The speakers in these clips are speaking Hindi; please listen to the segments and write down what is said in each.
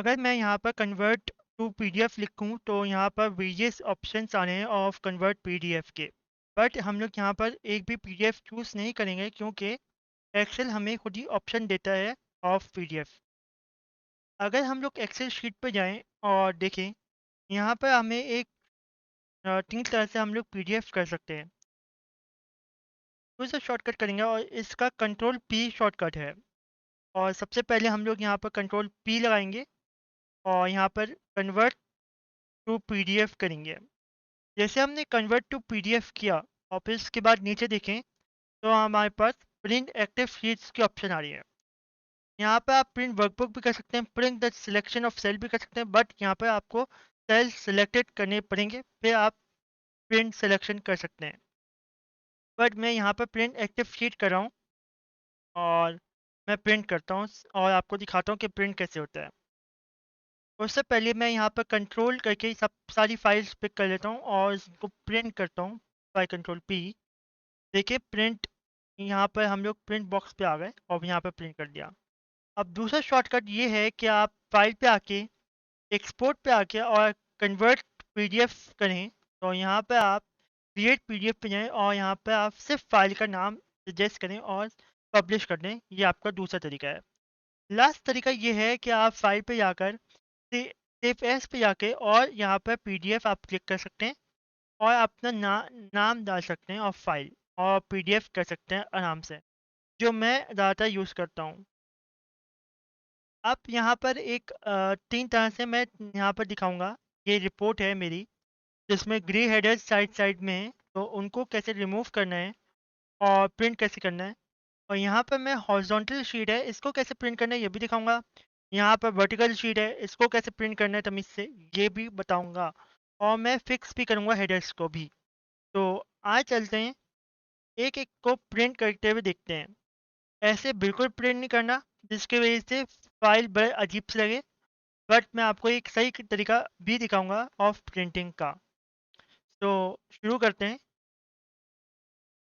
अगर मैं यहाँ पर कन्वर्ट टू पीडीएफ लिखूँ तो यहाँ पर वेरियस ऑप्शंस आ रहे हैं ऑफ कन्वर्ट पीडीएफ के। बट हम लोग यहाँ पर एक भी पीडीएफ चूज़ नहीं करेंगे क्योंकि एक्सेल हमें खुद ही ऑप्शन देता है ऑफ पीडीएफ। अगर हम लोग एक्सेल शीट पर जाएं और देखें, यहाँ पर हमें एक 3 तरह से हम लोग पीडीएफ कर सकते हैं। तो इसे शॉर्टकट करेंगे और इसका कंट्रोल पी शॉर्टकट है। और सबसे पहले हम लोग यहाँ पर कंट्रोल पी लगाएंगे और यहाँ पर कन्वर्ट टू पीडीएफ करेंगे। जैसे हमने कन्वर्ट टू पीडीएफ किया और फिर इसके बाद नीचे देखें तो हमारे पास प्रिंट एक्टिव शीट्स की ऑप्शन आ रही है। यहाँ पर आप प्रिंट वर्कबुक भी कर सकते हैं, print the selection of cell भी कर सकते हैं, बट यहाँ पर आपको सेल सिलेक्टेड करने पड़ेंगे फिर आप प्रिंट सिलेक्शन कर सकते हैं। बट मैं यहाँ पर प्रिंट एक्टिव शीट कर रहा हूँ और मैं प्रिंट करता हूँ और आपको दिखाता हूँ कि प्रिंट कैसे होता है। उससे पहले मैं यहाँ पर कंट्रोल करके सब सारी फाइल्स पिक कर लेता हूँ और इसको प्रिंट करता हूँ बाय कंट्रोल पी। देखिए प्रिंट, यहाँ पर हम लोग प्रिंट बॉक्स पे आ गए और यहाँ पर प्रिंट कर दिया। अब दूसरा शॉर्टकट ये है कि आप फाइल पे आके एक्सपोर्ट पे आके और कन्वर्ट पीडीएफ करें। तो यहाँ पे आप क्रिएट पीडीएफ पे जाएं और यहाँ पे आप सिर्फ फाइल का नाम सजेस्ट करें और पब्लिश कर दें। ये आपका दूसरा तरीका है। लास्ट तरीका ये है कि आप फाइल पे जाकर सेव एज पे जाके और यहाँ पर पीडीएफ आप क्लिक कर सकते हैं और अपना नाम डाल सकते हैं और फाइल और पीडीएफ कर सकते हैं आराम से, जो मैं ज़्यादातर यूज़ करता हूँ। अब यहाँ पर एक 3 तरह से मैं यहाँ पर दिखाऊँगा। ये रिपोर्ट है मेरी, जिसमें ग्रे हेडर्स साइड साइड में हैं, तो उनको कैसे रिमूव करना है और प्रिंट कैसे करना है। और यहाँ पर मैं हॉरिज़ॉन्टल शीट है, इसको कैसे प्रिंट करना है ये भी दिखाऊँगा। यहाँ पर वर्टिकल शीट है, इसको कैसे प्रिंट करना है तमीज़ से, ये भी बताऊँगा। और मैं फिक्स भी करूँगा हेडर्स को भी। तो आज चलते हैं, एक-एक को प्रिंट करते हुए देखते हैं। ऐसे बिल्कुल प्रिंट नहीं करना, जिसकी वज़ह से फ़ाइल बड़े अजीब से लगे। बट मैं आपको एक सही तरीका भी दिखाऊँगा ऑफ प्रिंटिंग का। तो शुरू करते हैं।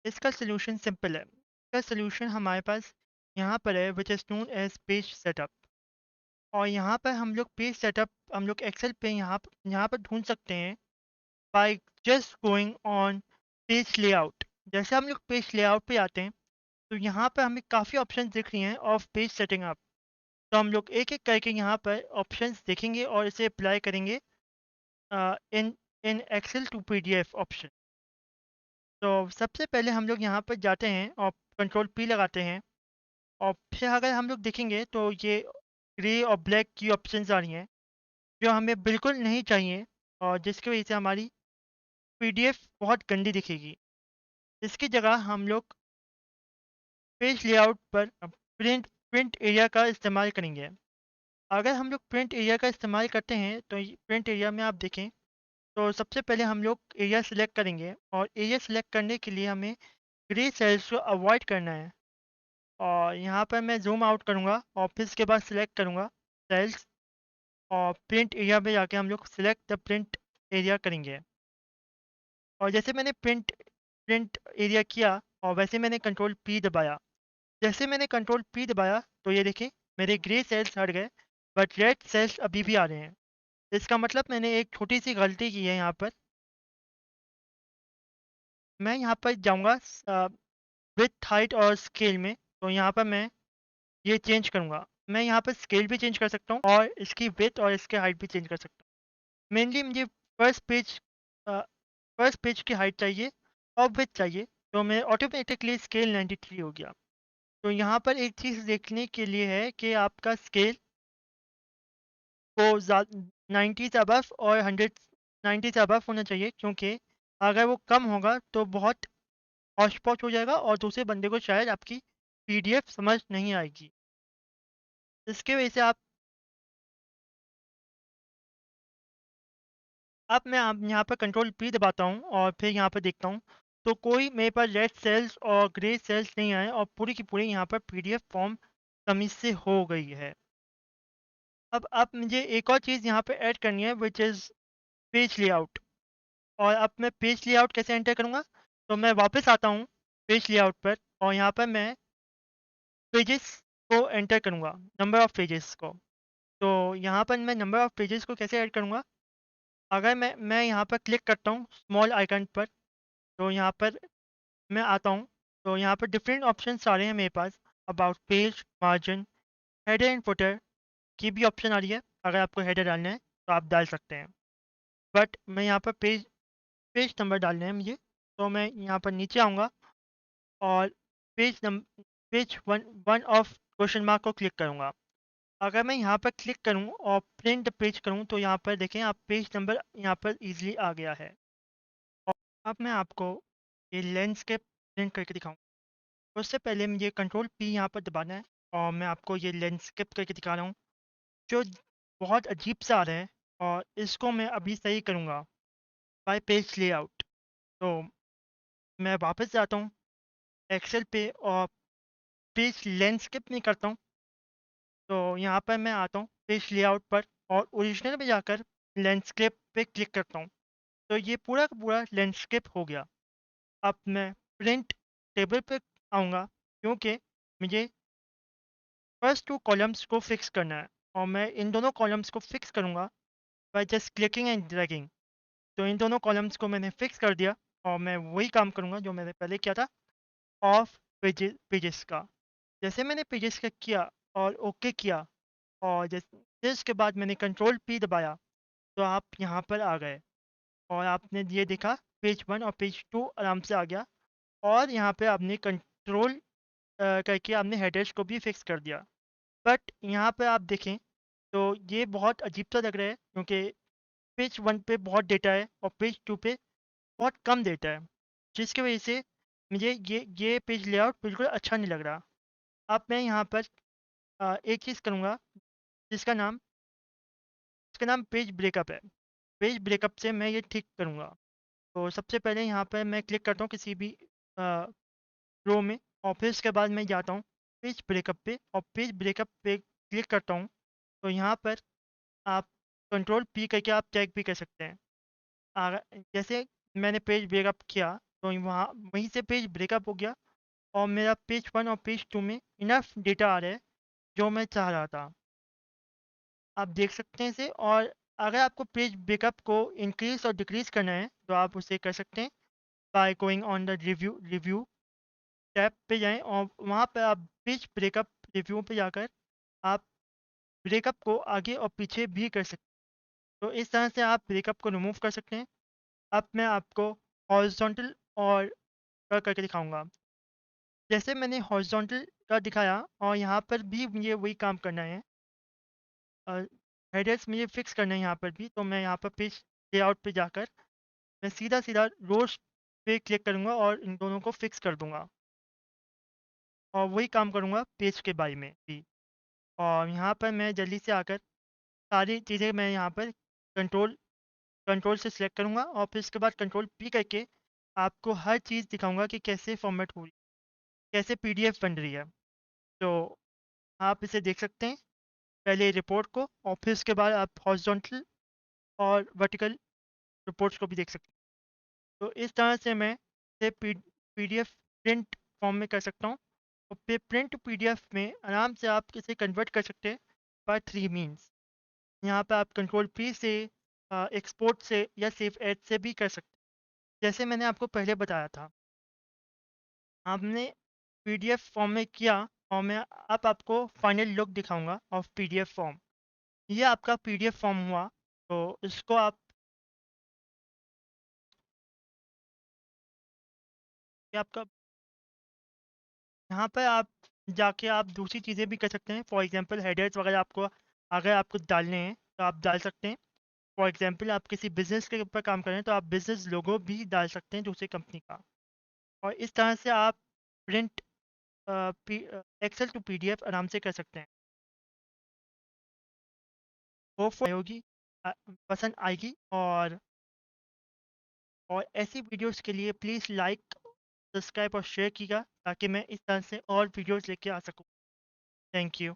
इसका सॉल्यूशन सिंपल है। इसका सॉल्यूशन हमारे पास यहाँ पर है, which is known as page setup. और यहाँ पर हम लोग पेज सेटअप हम लोग एक्सेल पे यहाँ पर ढूँढ सकते हैं by just going on page layout. जैसे हम लोग पेज लेआउट पे आते हैं तो यहाँ पर हमें काफ़ी ऑप्शंस दिख रही हैं ऑफ पेज सेटिंग अप। तो हम लोग एक-एक करके यहाँ पर ऑप्शंस देखेंगे और इसे अप्लाई करेंगे in in Excel to PDF option. तो सबसे पहले हम लोग यहाँ पर जाते हैं और कंट्रोल पी लगाते हैं और फिर अगर हम लोग देखेंगे तो ये ग्रे और ब्लैक की ऑप्शंस आ रही हैं, जो हमें बिल्कुल नहीं चाहिए और जिसकी वजह से हमारी पीडीएफ बहुत गंदी दिखेगी। इसकी जगह हम लोग पेज लेआउट पर प्रिंट एरिया का इस्तेमाल करेंगे। अगर हम लोग प्रिंट एरिया का इस्तेमाल करते हैं तो प्रिंट एरिया में आप देखें तो सबसे पहले हम लोग एरिया सेलेक्ट करेंगे और एरिया सेलेक्ट करने के लिए हमें ग्रे सेल्स को अवॉइड करना है। और यहाँ पर मैं ज़ूम आउट करूँगा और फिर इसके बाद सिलेक्ट करूँगा सेल्स और प्रिंट एरिया में जाके हम लोग सिलेक्ट द प्रिंट एरिया करेंगे। और जैसे मैंने प्रिंट प्रिंट एरिया किया और वैसे मैंने कंट्रोल पी दबाया। जैसे मैंने कंट्रोल पी दबाया तो ये देखिए मेरे ग्रे सेल्स हट गए, बट रेड सेल्स अभी भी आ रहे हैं। इसका मतलब मैंने एक छोटी सी गलती की है यहाँ पर। मैं यहाँ पर जाऊँगा विड्थ हाइट और स्केल में, तो यहाँ पर मैं ये चेंज करूँगा। मैं यहाँ पर स्केल भी चेंज कर सकता हूँ और इसकी विड्थ और इसकी हाइट भी चेंज कर सकता हूँ। मेनली मुझे फर्स्ट पेज अ, फर्स्ट पेज की हाइट चाहिए और विड्थ चाहिए, तो मैं ऑटोमेटिकली स्केल 93 हो गया। तो यहाँ पर एक चीज़ देखने के लिए है कि आपका स्केल को 90 से अबव और 100 90 से अबव होना चाहिए, क्योंकि अगर वो कम होगा तो बहुत हौच-पौच हो जाएगा और दूसरे बंदे को शायद आपकी पीडीएफ समझ नहीं आएगी। इसकी वजह से अब मैं आप यहाँ पर कंट्रोल पी दबाता हूँ और फिर यहाँ पर देखता हूँ, तो कोई मेरे पास रेड सेल्स और ग्रे सेल्स नहीं आए और पूरी की पूरी यहाँ पर पीडीएफ फॉर्म तमीज़ से हो गई है। अब मुझे एक और चीज़ यहाँ पे ऐड करनी है, व्हिच इज़ पेज लेआउट। और अब मैं पेज लेआउट कैसे एंटर करूँगा? तो मैं वापस आता हूँ पेज लेआउट पर और यहाँ पर मैं पेजेस को एंटर करूँगा, नंबर ऑफ पेजेस को। तो यहाँ पर मैं नंबर ऑफ़ पेजेस को कैसे ऐड करूँगा? अगर मैं यहाँ पर क्लिक करता हूँ स्मॉल आइकन पर, तो यहाँ पर मैं आता हूँ, तो यहाँ पर डिफरेंट ऑप्शंस आ रहे हैं मेरे पास। About page, margin, header and footer की भी ऑप्शन आ रही है। अगर आपको हेडर डालना है तो आप डाल सकते हैं, बट मैं यहाँ पर पेज पेज नंबर डालने हैं मुझे, तो मैं यहाँ पर नीचे आऊँगा और page num page one one of question mark को क्लिक करूँगा। अगर मैं यहाँ पर क्लिक करूँ और प्रिंट पेज करूँ, तो यहाँ पर देखें आप पेज नंबर यहाँ पर ईज़िली आ गया है। और अब मैं आपको ये लैंडस्केप प्रिंट करके दिखाऊँ। उससे पहले मुझे कंट्रोल पी यहाँ पर दबाना है और मैं आपको ये लैंडस्केप करके दिखा रहा हूँ, जो बहुत अजीब सा आ रहा है, और इसको मैं अभी सही करूँगा बाय पेज लेआउट। तो मैं वापस जाता हूँ एक्सेल पे और पेज लैंडस्केप में करता हूँ। तो यहाँ पर मैं आता हूँ पेज लेआउट पर और ओरिजिनल में जाकर लैंडस्केप पे क्लिक करता हूँ। तो ये पूरा का पूरा लैंडस्केप हो गया। अब मैं प्रिंट टेबल पे आऊँगा, क्योंकि मुझे फर्स्ट 2 कॉलम्स को फिक्स करना है, और मैं इन दोनों कॉलम्स को फिक्स करूँगा by just clicking and dragging. तो इन दोनों कॉलम्स को मैंने फिक्स कर दिया, और मैं वही काम करूँगा जो मैंने पहले किया था ऑफ पेजेस का। जैसे मैंने पेजेस का किया और ओके किया, और जैसे फिर उसके बाद मैंने कंट्रोल पी दबाया, तो आप यहाँ पर आ गए और आपने ये देखा पेज 1 और पेज 2 आराम से आ गया, और यहाँ पे आपने कंट्रोल करके आपने हेडर्स को भी फिक्स कर दिया। बट यहाँ पे आप देखें तो ये बहुत अजीब सा लग रहा है, क्योंकि पेज 1 पे बहुत डेटा है और पेज 2 पे बहुत कम डेटा है, जिसकी वजह से मुझे ये पेज लेआउट बिल्कुल अच्छा नहीं लग रहा। अब मैं यहाँ पर एक चीज़ करूँगा, जिसका नाम इसका नाम पेज ब्रेकअप है। पेज ब्रेकअप से मैं ये ठीक करूँगा। तो सबसे पहले यहाँ पर मैं क्लिक करता हूँ किसी भी रो में, और फिर उसके बाद मैं जाता हूँ पेज ब्रेकअप पे, और पेज ब्रेकअप पे क्लिक करता हूँ। तो यहाँ पर आप कंट्रोल पी करके आप चेक भी कर सकते हैं। जैसे मैंने पेज ब्रेकअप किया, तो वहाँ वहीं से पेज ब्रेकअप हो गया, और मेरा पेज 1 और पेज 2 में इनफ डेटा आ रहा है जो मैं चाह रहा था। आप देख सकते हैं इसे, और अगर आपको पेज ब्रेकअप को इंक्रीज़ और डिक्रीज़ करना है, तो आप उसे कर सकते हैं by going on the review tab पे जाएँ, और वहाँ पे आप पेज ब्रेकअप रिव्यू पे जाकर आप ब्रेकअप को आगे और पीछे भी कर सकते हैं। तो इस तरह से आप ब्रेकअप को रिमूव कर सकते हैं। अब मैं आपको हॉरिज़ॉन्टल और का करके दिखाऊँगा। जैसे मैंने हॉरिज़ॉन्टल का दिखाया, और यहाँ पर भी मुझे वही काम करना है। हेडर्स मुझे फिक्स करना है यहाँ पर भी, तो मैं यहाँ पर पेज लेआउट पे जाकर मैं सीधा-सीधा रोज़ पे क्लिक करूँगा और इन दोनों को फिक्स कर दूँगा, और वही काम करूँगा पेज के बारे में भी। और यहाँ पर मैं जल्दी से आकर सारी चीज़ें मैं यहाँ पर कंट्रोल कंट्रोल से सिलेक्ट करूँगा, और फिर उसके बाद कंट्रोल पी करके आपको हर चीज़ दिखाऊँगा कि कैसे फॉर्मेट हो रही है, कैसे पीडीएफ बन रही है। तो आप इसे देख सकते हैं, पहले रिपोर्ट को, और फिर उसके बाद आप हॉरिज़ॉन्टल और वर्टिकल रिपोर्ट्स को भी देख सकते हैं। तो इस तरह से मैं इसे पीडीएफ प्रिंट फॉर्म में कर सकता हूँ, और फिर प्रिंट पीडीएफ में आराम से आप इसे कन्वर्ट कर सकते हैं बाय 3 मीन्स। यहाँ पे आप कंट्रोल पी से एक्सपोर्ट से या सेव एज से भी कर सकते हैं। जैसे मैंने आपको पहले बताया था, हमने पीडीएफ फॉर्म में किया, और मैं अब आपको फाइनल लुक दिखाऊंगा ऑफ पीडीएफ फॉर्म। ये आपका पीडीएफ फॉर्म हुआ, तो इसको आप ये आपका यहाँ पर आप जाके आप दूसरी चीज़ें भी कर सकते हैं। फॉर एग्जांपल हेडर्स वगैरह आपको अगर आपको डालने हैं तो आप डाल सकते हैं। फॉर एग्जांपल आप किसी बिज़नेस के ऊपर काम कर रहे हैं, तो आप बिज़नेस लोगो भी डाल सकते हैं दूसरी कंपनी का, और इस तरह से आप प्रिंट एक्सेल टू पीडीएफ आराम से कर सकते हैं। होप होगी पसंद आएगी, और ऐसी वीडियोस के लिए प्लीज़ लाइक, सब्सक्राइब और शेयर कीजिएगा, ताकि मैं इस तरह से और वीडियोस लेके आ सकूं। Thank you.